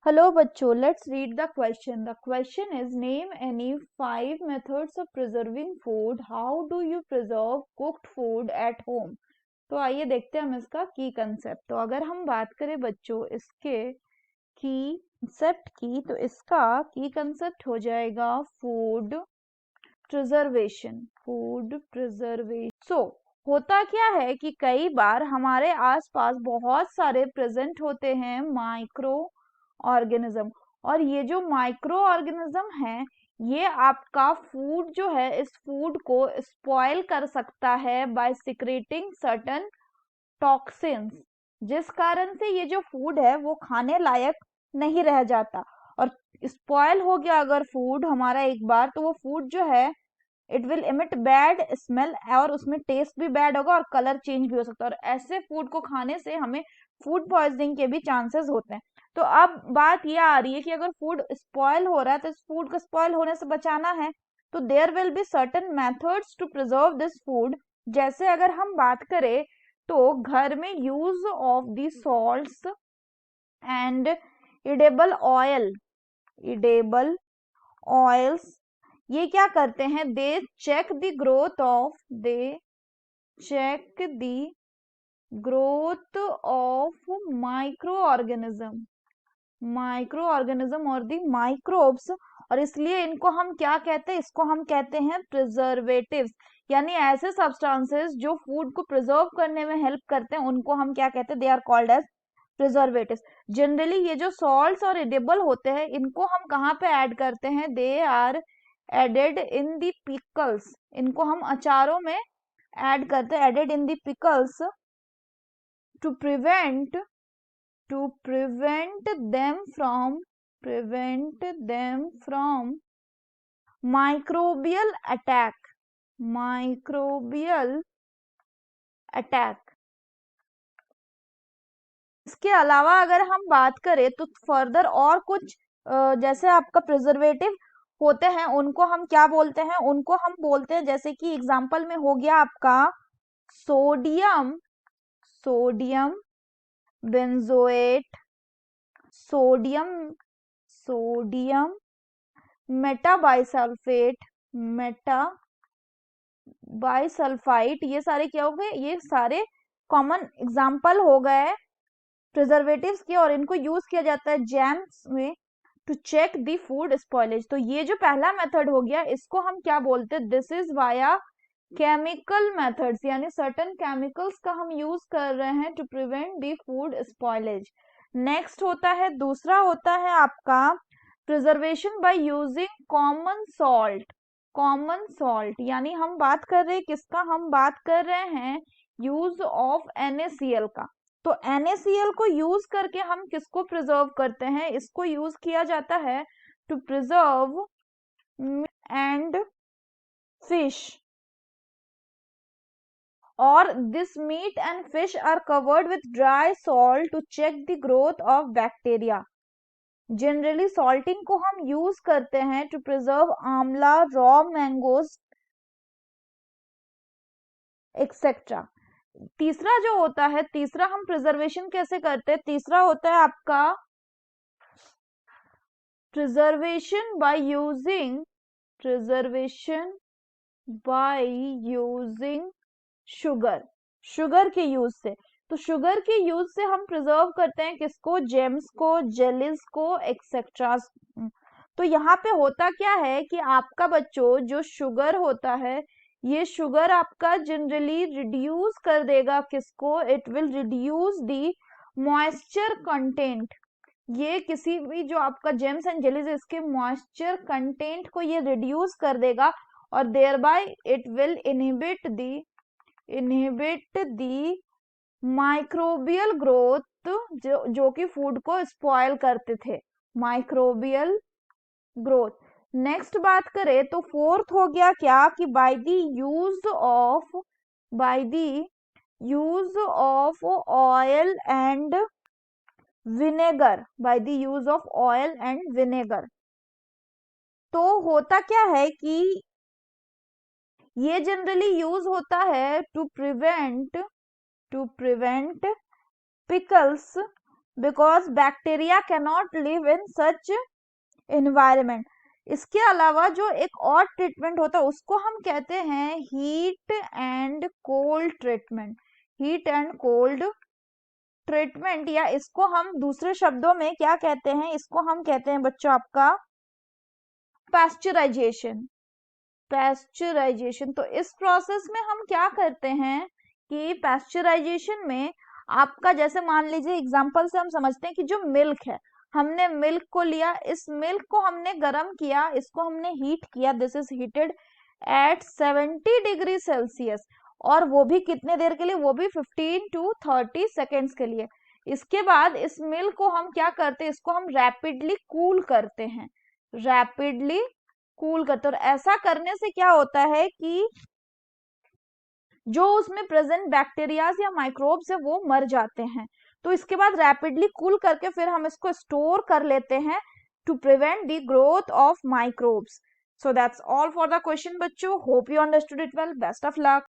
Hello बच्चों, let's read the question. The question is name any 5 methods of preserving food. How do you preserve cooked food at home? तो आइए देखते हैं हम इसका की कंसेप्ट. तो अगर हम बात करें बच्चों इसके की कंसेप्ट की, तो इसका की कंसेप्ट हो जाएगा food preservation. Food preservation. So होता क्या है कि कई बार हमारे आसपास बहुत सारे प्रेजेंट होते हैं माइक्रो ऑर्गेनिज्म, और ये जो माइक्रो ऑर्गेनिज्म है ये आपका फूड जो है इस फूड को स्पॉइल कर सकता है बाय सिक्रेटिंग सर्टन टॉक्सिन्स, जिस कारण से ये जो फूड है वो खाने लायक नहीं रह जाता. और स्पॉइल हो गया अगर फूड हमारा एक बार, तो वो फूड जो है it will emit bad smell, और उसमें टेस्ट भी बैड होगा और कलर चेंज भी हो सकता है, और ऐसे फूड को खाने से हमें फूड पॉइजनिंग के भी चांसेस होते हैं. तो अब बात ये आ रही है कि अगर फूड स्पॉइल हो रहा है तो इस फूड को स्पॉइल होने से बचाना है, तो there will be certain methods to preserve this food. जैसे अगर हम बात करें तो घर में use of the salts and edible oil, edible oils, ये क्या करते हैं, they check the growth of, they check the growth of micro organism, micro organism और दी माइक्रोब्स, और इसलिए इनको हम क्या कहते हैं, इसको हम कहते हैं प्रिजर्वेटिव्स. यानी ऐसे सब्सटेंसेस जो फूड को प्रिजर्व करने में हेल्प करते हैं उनको हम क्या कहते हैं, they are called as preservatives. Generally ये जो सॉल्ट्स और एडिबल होते हैं इनको हम कहाँ पे ऐड करते हैं, they are added in the pickles, इनको हम अचारों में ऐड करते हैं, added in the pickles to prevent, to prevent them from microbial attack, microbial attack. इसके अलावा अगर हम बात करें तो फर्दर और कुछ जैसे आपका प्रिजर्वेटिव होते हैं उनको हम क्या बोलते हैं, उनको हम बोलते हैं, जैसे कि एग्जांपल में हो गया आपका sodium, sodium benzoate, sodium, sodium metabisulphate, meta bisulphite, ये सारे क्या हो गए, ये सारे कॉमन एग्जाम्पल हो गए प्रिजर्वेटिव्स के, और इनको यूज किया जाता है जैम्स में to check the food spoilage. तो ये जो पहला मेथड हो गया इसको हम क्या बोलते हैं, this is via chemical methods, यानी सर्टेन केमिकल्स का हम यूज कर रहे हैं to prevent the food spoilage. Next होता है, दूसरा होता है आपका preservation by using common salt, common salt, यानी हम बात कर रहे हैं किसका, हम बात कर रहे हैं यूज ऑफ NaCl का. तो NaCl को यूज करके हम किसको प्रिजर्व करते हैं, इसको यूज किया जाता है टू प्रिजर्व एंड फिश, और this meat and fish are covered with dry salt to check the growth of bacteria. Generally salting को हम यूज करते हैं to preserve amla, raw mangoes etcetera. तीसरा जो होता है, तीसरा हम प्रिजर्वेशन कैसे करते हैं, तीसरा होता है आपका preservation by using, preservation by using sugar, sugar के यूज से. तो शुगर के यूज से हम प्रिजर्व करते हैं किसको, जेम्स को, जेलीज को एक्सेट्रा. तो यहाँ पे होता क्या है कि आपका बच्चों जो शुगर होता है ये शुगर आपका जनरली रिड्यूस कर देगा किसको, it will reduce the moisture content. ये किसी भी जो आपका जेम्स एंड जेलीज इसके मॉइस्चर कंटेंट को ये रिड्यूस कर देगा, और thereby it will inhibit the microbial growth, जो कि फूड को स्पॉइल करते थे, माइक्रोबियल ग्रोथ. नेक्स्ट बात करें तो फोर्थ हो गया क्या कि by the use of oil and vinegar, by the use of oil and vinegar. तो होता क्या है कि ये जनरली यूज होता है to prevent pickles because bacteria cannot live in such environment. इसके अलावा जो एक और ट्रीटमेंट होता है उसको हम कहते हैं heat and cold treatment. Heat and cold treatment, या इसको हम दूसरे शब्दों में क्या कहते हैं, इसको हम कहते हैं बच्चों आपका पैस्चराइजेशन। पैस्चराइजेशन, तो इस प्रोसेस में हम क्या करते हैं कि पैस्चराइजेशन में आपका, जैसे मान लीजिए एग्जांपल से हम समझते हैं कि जो मिल्क है, हमने मिल्क को लिया, इस मिल्क को हमने गर्म किया, इसको हमने हीट किया, this is heated at 70 degree celsius, और वो भी कितने देर के लिए, वो भी 15 to 30 सेकेंड्स के लिए। इसके बाद इस मिल्क को हम क्या करते हैं, इसको हम रैपिडली कूल करते हैं, रैपिडली कूल करते हैं। और ऐसा करने से क्या होता है कि जो उसमें प्रेजेंट बैक्टीरियाज या माइक्रोब्स है वो मर जाते हैं। तो इसके बाद रैपिडली कूल करके फिर हम इसको स्टोर कर लेते हैं to prevent the growth of microbes. So that's all for the question बच्चों। Hope you understood it well. Best of luck.